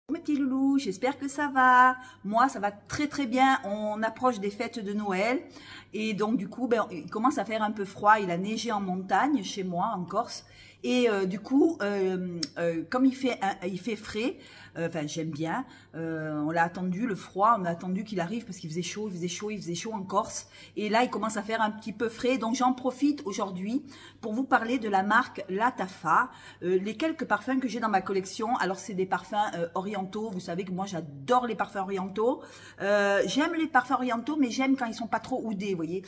Mes petits loulous, j'espère que ça va. Moi, ça va très très bien. On approche des fêtes de Noël et donc du coup, il commence à faire un peu froid. Il a neigé en montagne chez moi, en Corse. Et du coup, comme il fait frais, enfin j'aime bien. On l'a attendu, le froid, on a attendu qu'il arrive parce qu'il faisait chaud, il faisait chaud en Corse. Et là, il commence à faire un petit peu frais. Donc j'en profite aujourd'hui pour vous parler de la marque Lattafa. Les quelques parfums que j'ai dans ma collection. Alors c'est des parfums orientaux. Vous savez que moi j'adore les parfums orientaux. J'aime les parfums orientaux, mais j'aime quand ils sont pas trop oudés, vous voyez.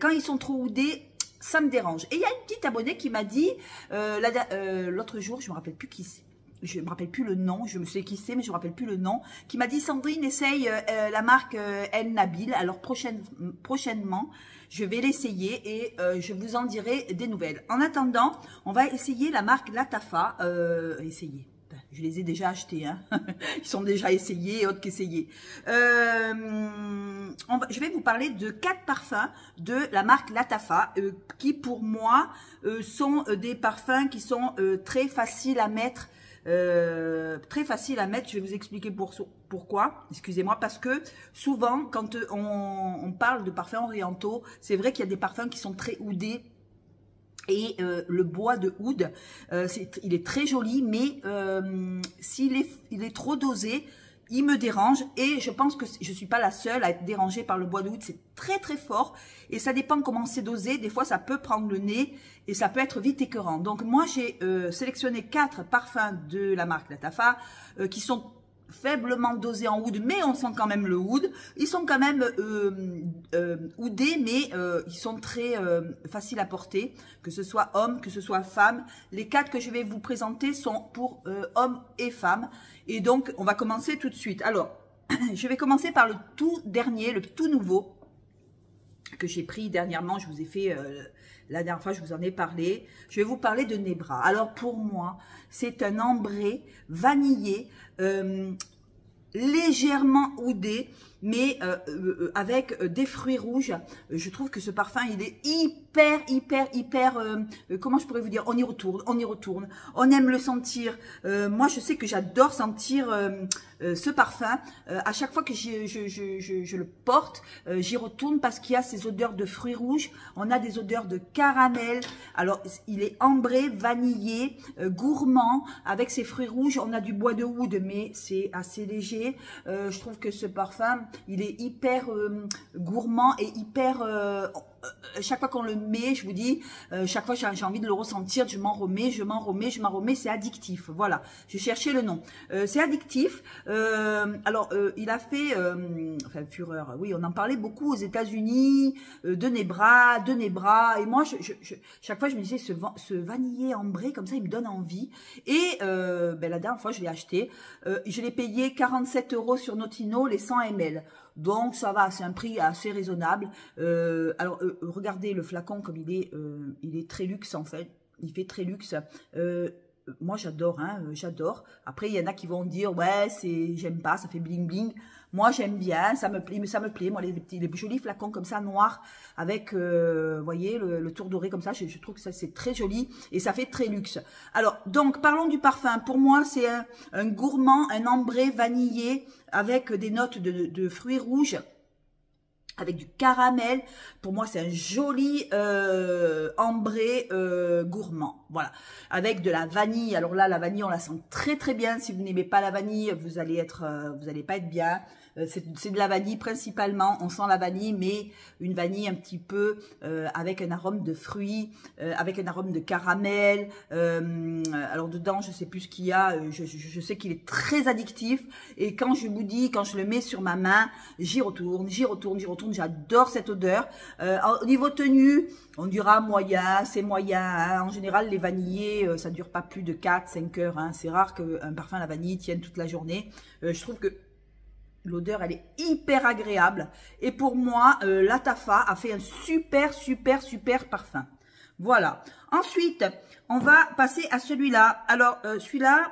Quand ils sont trop oudés, ça me dérange. Et il y a une petite abonnée qui m'a dit l'autre jour, je me rappelle plus qui c'est. Je me rappelle plus le nom, je me sais qui c'est, mais je me rappelle plus le nom, qui m'a dit Sandrine, essaye la marque El Nabil. Alors prochainement, je vais l'essayer et je vous en dirai des nouvelles. En attendant, on va essayer la marque Lattafa. Je les ai déjà achetés, hein. Ils sont déjà essayés et autres qu'essayés. Je vais vous parler de 4 parfums de la marque Lattafa qui pour moi sont des parfums qui sont très faciles à mettre. Je vais vous expliquer pourquoi, excusez-moi, parce que souvent quand on parle de parfums orientaux, c'est vrai qu'il y a des parfums qui sont très oudés. Et le bois de oud, il est très joli, mais s'il est trop dosé, il me dérange. Et je pense que je ne suis pas la seule à être dérangée par le bois de oud. C'est très très fort et ça dépend comment c'est dosé. Des fois, ça peut prendre le nez et ça peut être vite écœurant. Donc moi, j'ai sélectionné 4 parfums de la marque Lattafa qui sont faiblement dosés en oud, mais on sent quand même le oud. Ils sont quand même oudés, mais ils sont très faciles à porter, que ce soit homme, que ce soit femme. Les 4 que je vais vous présenter sont pour hommes et femmes. Et donc, on va commencer tout de suite. Alors, je vais commencer par le tout dernier, le tout nouveau, que j'ai pris dernièrement. Je vous ai fait... la dernière fois, je vous en ai parlé. Je vais vous parler de Nebra. Alors, pour moi, c'est un ambré vanillé, légèrement oudé, mais avec des fruits rouges. Je trouve que ce parfum, il est hyper, comment je pourrais vous dire, on y retourne, on aime le sentir. Moi, je sais que j'adore sentir ce parfum. À chaque fois que je le porte, j'y retourne parce qu'il y a ces odeurs de fruits rouges. On a des odeurs de caramel. Alors, il est ambré, vanillé, gourmand, avec ces fruits rouges. On a du bois de oud, mais c'est assez léger. Je trouve que ce parfum, il est hyper gourmand et hyper... chaque fois qu'on le met, je vous dis, chaque fois j'ai envie de le ressentir, je m'en remets, c'est addictif. Voilà, je cherchais le nom. C'est addictif. Il a fait, enfin Fureur, oui, on en parlait beaucoup aux États-Unis, de Nebra, et moi, chaque fois je me disais, ce vanillé ambré, comme ça, il me donne envie. Et la dernière fois, je l'ai acheté, je l'ai payé 47 € sur Notino, les 100 ml. Donc ça va, c'est un prix assez raisonnable. Regardez le flacon comme il est très luxe en fait. Il fait très luxe. Moi j'adore, hein, j'adore. Après il y en a qui vont dire ouais j'aime pas, ça fait bling bling. Moi j'aime bien, ça me plaît. Moi les jolis flacons comme ça noirs avec, voyez le tour doré comme ça, je trouve que ça c'est très joli et ça fait très luxe. Alors donc parlons du parfum. Pour moi c'est un gourmand, un ambré vanillé avec des notes de fruits rouges, avec du caramel. Pour moi, c'est un joli ambré gourmand. Voilà. Avec de la vanille. Alors là, la vanille, on la sent très très bien. Si vous n'aimez pas la vanille, vous allez pas être bien. C'est de la vanille principalement. On sent la vanille, mais une vanille un petit peu avec un arôme de fruits, avec un arôme de caramel. Alors dedans, je sais plus ce qu'il y a. Je sais qu'il est très addictif. Et quand je vous dis, quand je le mets sur ma main, j'y retourne. J'adore cette odeur. Au niveau tenue, on dira moyen, c'est moyen. Hein. En général, les vanillés, ça dure pas plus de 4-5 heures. Hein. C'est rare qu'un parfum à la vanille tienne toute la journée. Je trouve que l'odeur, elle est hyper agréable. Et pour moi, Lattafa a fait un super parfum. Voilà. Ensuite, on va passer à celui-là. Alors, celui-là,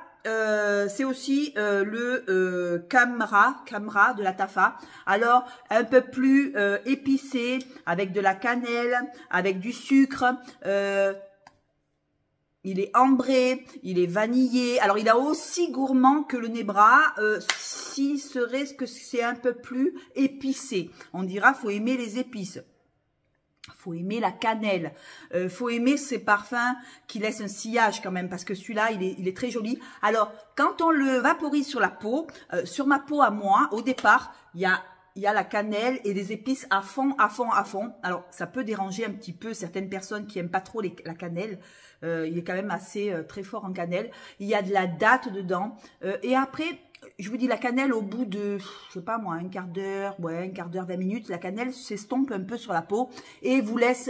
c'est aussi le Camra de Lattafa. Alors, un peu plus épicé, avec de la cannelle, avec du sucre. il est ambré, il est vanillé. Alors, il est aussi gourmand que le Nebra, si serait ce que c'est un peu plus épicé. On dira, faut aimer les épices. Faut aimer la cannelle. Faut aimer ces parfums qui laissent un sillage quand même, parce que celui-là, il est très joli. Alors, quand on le vaporise sur la peau, sur ma peau à moi, au départ, il y a la cannelle et des épices à fond, à fond, à fond. Alors, ça peut déranger un petit peu certaines personnes qui aiment pas trop la cannelle. Il est quand même assez très fort en cannelle. Il y a de la date dedans. Et après, je vous dis, la cannelle, au bout de, je sais pas moi, un quart d'heure, 20 minutes, la cannelle s'estompe un peu sur la peau et vous laisse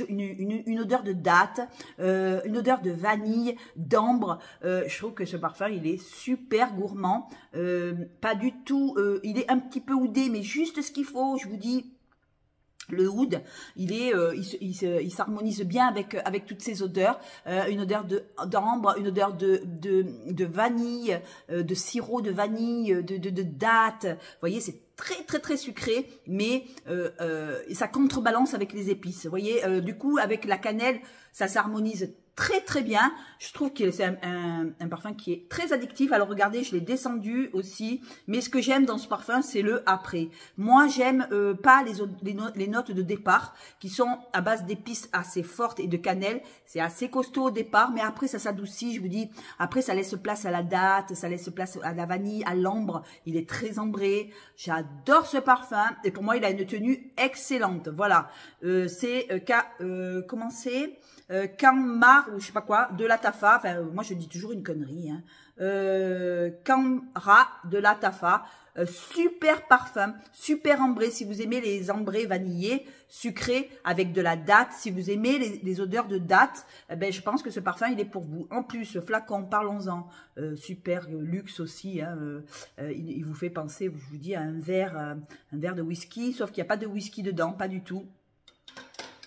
une odeur de date, une odeur de vanille, d'ambre. Je trouve que ce parfum, il est super gourmand. Pas du tout, il est un petit peu oudé, mais juste ce qu'il faut, je vous dis. Le oud, il s'harmonise bien avec toutes ces odeurs, une odeur d'ambre, une odeur de vanille, de sirop de vanille, de date. Vous voyez, c'est très très très sucré, mais ça contrebalance avec les épices. Vous voyez, du coup, avec la cannelle, ça s'harmonise très très bien. Je trouve que c'est un parfum qui est très addictif. Alors regardez, je l'ai descendu aussi, mais ce que j'aime dans ce parfum, c'est le après. Moi, j'aime pas les notes de départ qui sont à base d'épices assez fortes et de cannelle. C'est assez costaud au départ, mais après ça s'adoucit. Je vous dis, après ça laisse place à la date, ça laisse place à la vanille, à l'ambre. Il est très ambré. J'adore ce parfum et pour moi, il a une tenue excellente. Voilà, c'est comment c'est Camar, ou je sais pas quoi, de la Tafa. Enfin, moi je dis toujours une connerie. Hein. Camra de la Tafa. Super parfum, super ambré. Si vous aimez les ambrés vanillés, sucrés, avec de la date, si vous aimez les odeurs de date, eh ben, je pense que ce parfum, il est pour vous. En plus, flacon, parlons-en, super luxe aussi. Hein, il vous fait penser, je vous dis, à un verre de whisky, sauf qu'il n'y a pas de whisky dedans, pas du tout.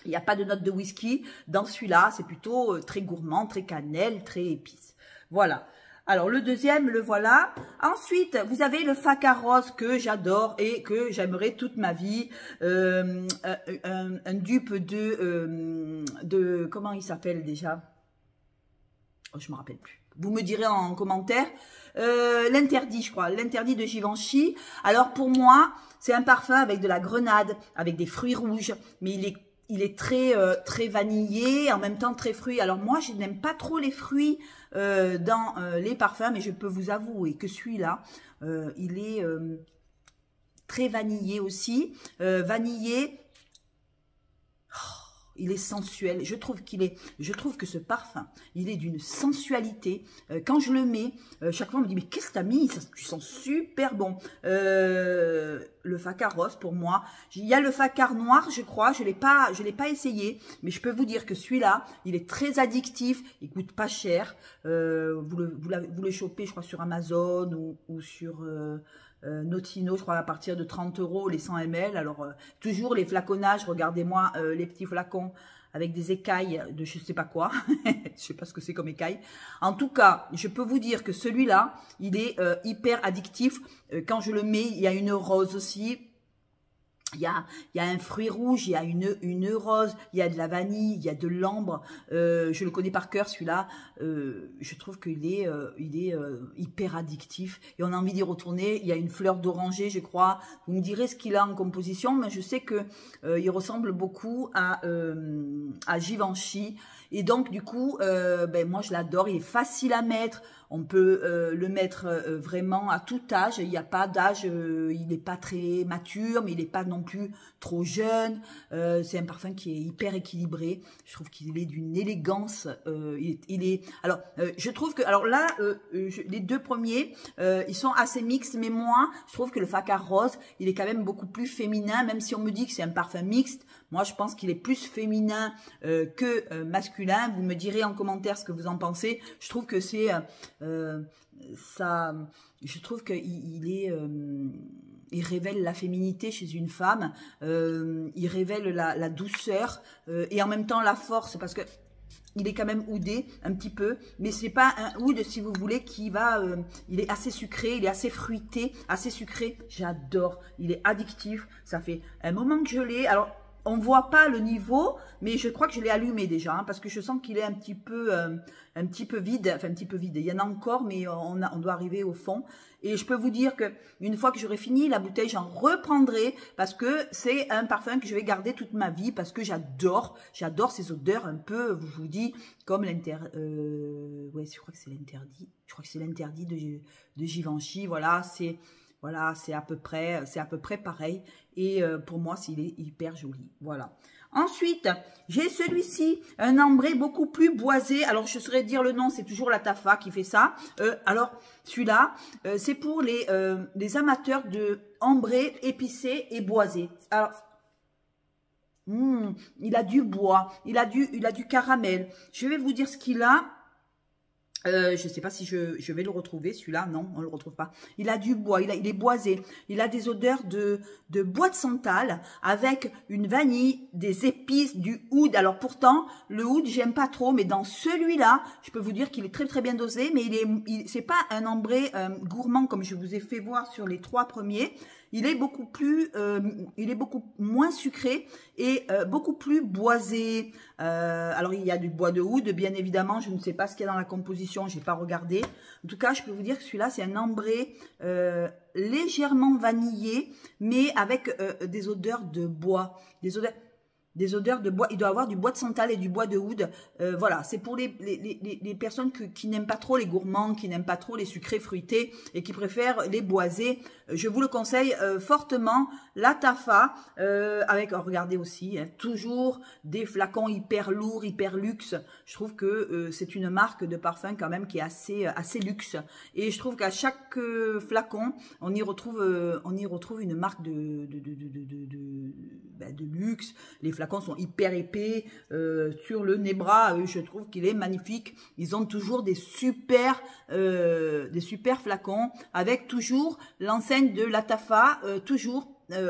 Il n'y a pas de note de whisky dans celui-là. C'est plutôt très gourmand, très cannelle, très épice. Voilà. Alors, le deuxième, le voilà. Ensuite, vous avez le Faca Rose que j'adore et que j'aimerais toute ma vie. Un dupe de comment il s'appelle déjà? Oh, je ne me rappelle plus. Vous me direz en commentaire. L'interdit, je crois. L'interdit de Givenchy. Alors, pour moi, c'est un parfum avec de la grenade, avec des fruits rouges. Mais il est très vanillé, en même temps très fruit. Alors moi, je n'aime pas trop les fruits dans les parfums, mais je peux vous avouer que celui-là, il est très vanillé aussi. Vanillé, il est sensuel. Je trouve que ce parfum, il est d'une sensualité. Quand je le mets, chaque fois on me dit mais qu'est-ce que t'as mis? Tu sens super bon. Le Faca Rose pour moi. Il y a le Faca Noir, je crois. Je l'ai pas essayé, mais je peux vous dire que celui-là, il est très addictif. Il coûte pas cher. Vous le chopez, je crois, sur Amazon ou sur Notino, je crois, à partir de 30 € les 100 ml. Alors, toujours les flaconnages, regardez-moi les petits flacons avec des écailles de je sais pas quoi. Je sais pas ce que c'est comme écailles. En tout cas, je peux vous dire que celui-là, il est hyper addictif. Quand je le mets, il y a une rose aussi. Il y a un fruit rouge, il y a une rose, il y a de la vanille, il y a de l'ambre. Je le connais par cœur, celui-là. Je trouve qu'il est, hyper addictif. Et on a envie d'y retourner. Il y a une fleur d'oranger, je crois. Vous me direz ce qu'il a en composition. Mais je sais que il ressemble beaucoup à Givenchy. Et donc, du coup, moi, je l'adore. Il est facile à mettre. On peut le mettre vraiment à tout âge. Il n'y a pas d'âge. Il n'est pas très mature, mais il n'est pas non plus trop jeune. C'est un parfum qui est hyper équilibré. Je trouve qu'il est d'une élégance. Alors, je trouve que... Alors là, les deux premiers, ils sont assez mixtes. Mais moi, je trouve que le Faca Rose, il est quand même beaucoup plus féminin. Même si on me dit que c'est un parfum mixte. Moi, je pense qu'il est plus féminin que masculin. Vous me direz en commentaire ce que vous en pensez. Je trouve que c'est... je trouve qu'il il révèle la féminité chez une femme, il révèle la douceur et en même temps la force, parce que il est quand même oudé un petit peu, mais c'est pas un oud, si vous voulez, qui va... il est assez sucré, il est assez fruité, assez sucré. J'adore, il est addictif. Ça fait un moment que je l'ai. Alors, on voit pas le niveau, mais je crois que je l'ai allumé déjà, hein, parce que je sens qu'il est un petit peu vide, enfin un petit peu vide. Il y en a encore, mais on doit arriver au fond. Et je peux vous dire que une fois que j'aurai fini la bouteille, j'en reprendrai, parce que c'est un parfum que je vais garder toute ma vie, parce que j'adore ces odeurs un peu, je vous dis, comme ouais, je crois que c'est l'interdit. Je crois que c'est l'interdit de Givenchy. Voilà, c'est à peu près pareil. Et pour moi, il est hyper joli. Voilà. Ensuite, j'ai celui-ci, un ambré beaucoup plus boisé. Alors, je saurais dire le nom, c'est toujours la Tafa qui fait ça. Alors, celui-là, c'est pour les amateurs de ambré épicé et boisé. Alors, il a du bois, il a du caramel. Je vais vous dire ce qu'il a. Je ne sais pas si je vais le retrouver, celui-là. Non, on ne le retrouve pas. Il a du bois, il est boisé. Il a des odeurs de bois de santal avec une vanille, des épices, du oud. Alors pourtant, le oud, j'aime pas trop. Mais dans celui-là, je peux vous dire qu'il est très très bien dosé. Mais c'est pas un ambré gourmand comme je vous ai fait voir sur les 3 premiers. Il est beaucoup moins sucré et beaucoup plus boisé. Alors, il y a du bois de oud, bien évidemment. Je ne sais pas ce qu'il y a dans la composition, je n'ai pas regardé. En tout cas, je peux vous dire que celui-là, c'est un ambré légèrement vanillé, mais avec des odeurs de bois. Des odeurs de bois, il doit avoir du bois de santal et du bois de oud. Voilà, c'est pour les personnes qui n'aiment pas trop les gourmands, qui n'aiment pas trop les sucrés fruités et qui préfèrent les boisés. Je vous le conseille fortement, la Tafa, avec, regardez aussi, hein, toujours des flacons hyper lourds, hyper luxe. Je trouve que c'est une marque de parfum quand même qui est assez luxe. Et je trouve qu'à chaque flacon, on y retrouve une marque de luxe. Les flacons sont hyper épais. Sur le Nebra, je trouve qu'il est magnifique. Ils ont toujours des super flacons avec toujours l'enseigne de la Tafa, toujours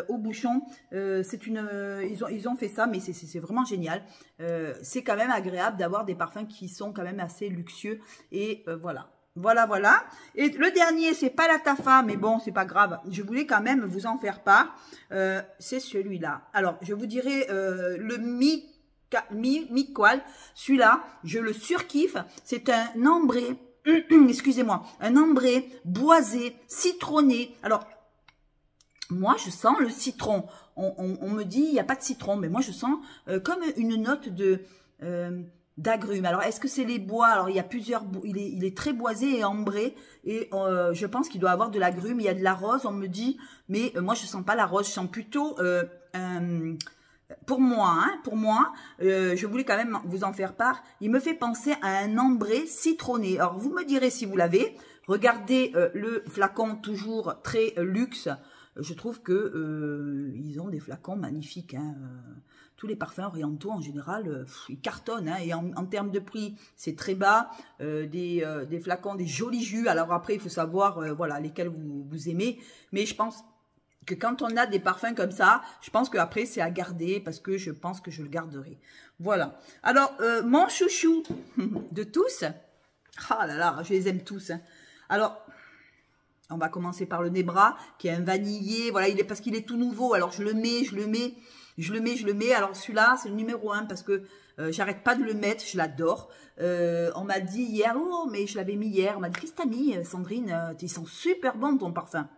au bouchon. Ils ont fait ça, mais c'est vraiment génial. C'est quand même agréable d'avoir des parfums qui sont quand même assez luxueux. Et voilà. Voilà. Et le dernier, c'est pas la Tafa, mais bon, c'est pas grave. Je voulais quand même vous en faire part. C'est celui-là. Alors, je vous dirai le Mi-Qual. Celui-là, je le surkiffe. C'est un ambré, excusez-moi, un ambré boisé, citronné. Alors, moi, je sens le citron. On me dit, il n'y a pas de citron, mais moi, je sens comme une note d'agrumes. Alors, est-ce que c'est les bois? Alors, il y a plusieurs, il est très boisé et ambré, et je pense qu'il doit avoir de l'agrume. Il y a de la rose, on me dit, mais moi, je sens pas la rose. Je sens plutôt, pour moi, je voulais quand même vous en faire part. Il me fait penser à un ambré citronné. Alors, vous me direz si vous l'avez. Regardez le flacon, toujours très luxe. Je trouve que ils ont des flacons magnifiques, hein. Tous les parfums orientaux en général, ils cartonnent, hein. Et en termes de prix, c'est très bas. Des flacons, des jolis jus. Alors après, il faut savoir voilà, lesquels vous aimez. Mais je pense que quand on a des parfums comme ça, je pense qu'après, c'est à garder parce que je pense que je le garderai. Voilà. Alors, mon chouchou de tous. Ah là là, je les aime tous, hein. Alors, on va commencer par le Nebra, qui est un vanillé. Voilà, parce qu'il est tout nouveau. Alors, je le mets. Alors, celui-là, c'est le numéro 1 parce que j'arrête pas de le mettre. Je l'adore. On m'a dit hier, oh, mais je l'avais mis hier. On m'a dit, qu'est-ce que t'as mis, Sandrine? Ils sont super bons, ton parfum.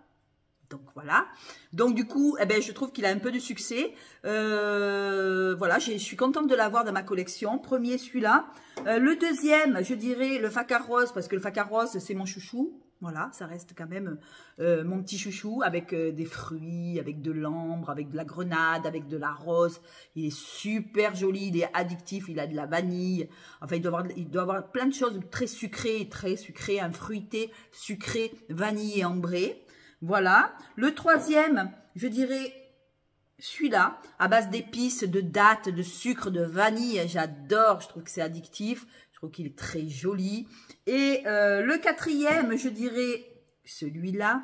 Donc, voilà. Donc, du coup, eh ben, je trouve qu'il a un peu de succès. Voilà, je suis contente de l'avoir dans ma collection. Premier, celui-là. Le deuxième, je dirais le Facar Rose, parce que le Facar Rose, c'est mon chouchou. Voilà, ça reste quand même mon petit chouchou avec des fruits, avec de l'ambre, avec de la grenade, avec de la rose. Il est super joli, il est addictif, il a de la vanille. Enfin, il doit avoir plein de choses très sucrées, un fruité, sucré, vanille et ambré. Voilà. Le troisième, je dirais celui-là, à base d'épices, de dattes, de sucre, de vanille. J'adore, je trouve que c'est addictif. Je trouve qu'il est très joli. Et le quatrième, je dirais celui-là.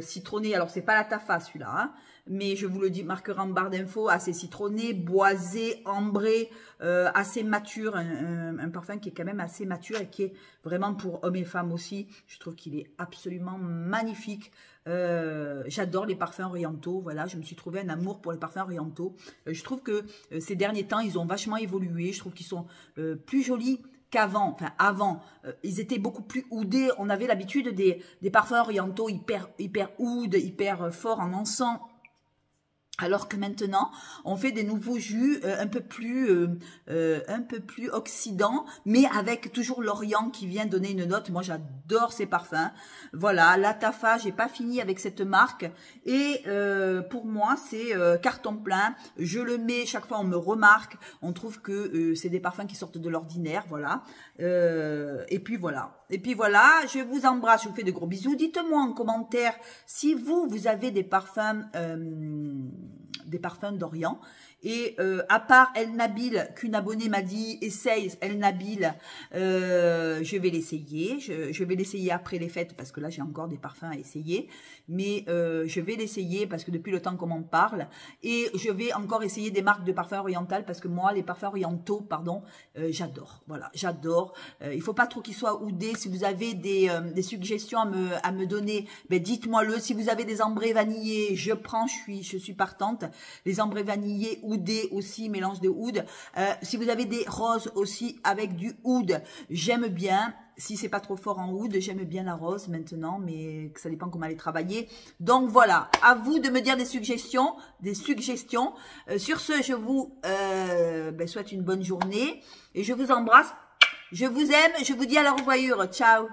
Citronné, alors c'est pas la Tafa celui-là, hein, mais je vous le dis, marquera en barre d'infos, assez citronné, boisé, ambré, assez mature, un parfum qui est quand même assez mature et qui est vraiment pour hommes et femmes aussi. Je trouve qu'il est absolument magnifique. J'adore les parfums orientaux, voilà, je me suis trouvé un amour pour les parfums orientaux. Je trouve que ces derniers temps, ils ont vachement évolué, je trouve qu'ils sont plus jolis qu'avant, enfin avant, ils étaient beaucoup plus oudés. On avait l'habitude des parfums orientaux hyper oud, hyper forts en encens. Alors que maintenant, on fait des nouveaux jus un peu plus oxydants, mais avec toujours l'Orient qui vient donner une note. Moi, j'adore ces parfums. Voilà, la Tafa, j'ai pas fini avec cette marque. Et pour moi, c'est carton plein. Je le mets, chaque fois on me remarque. On trouve que c'est des parfums qui sortent de l'ordinaire, voilà. Et puis voilà. Et puis voilà, je vous embrasse, je vous fais de gros bisous. Dites-moi en commentaire si vous avez des parfums d'Orient. Et à part El Nabil, qu'une abonnée m'a dit, essaye El Nabil, je vais l'essayer. Je vais l'essayer après les fêtes parce que là, j'ai encore des parfums à essayer. Mais je vais l'essayer parce que depuis le temps qu'on m'en parle. Et je vais encore essayer des marques de parfums orientales parce que moi, les parfums orientaux, pardon, j'adore. Voilà, j'adore. Il faut pas trop qu'ils soient oudés. Si vous avez des suggestions à me donner, ben dites-moi-le. Si vous avez des ambrés vanillés, je prends, je suis partante. Les ambrés vanillés oudé aussi, mélange de oud. Si vous avez des roses aussi avec du oud, j'aime bien. Si c'est pas trop fort en oud, j'aime bien la rose maintenant, mais ça dépend comment elle est travaillée. Donc voilà, à vous de me dire des suggestions. Sur ce, je vous souhaite une bonne journée et je vous embrasse. Je vous aime, je vous dis à la revoyure. Ciao.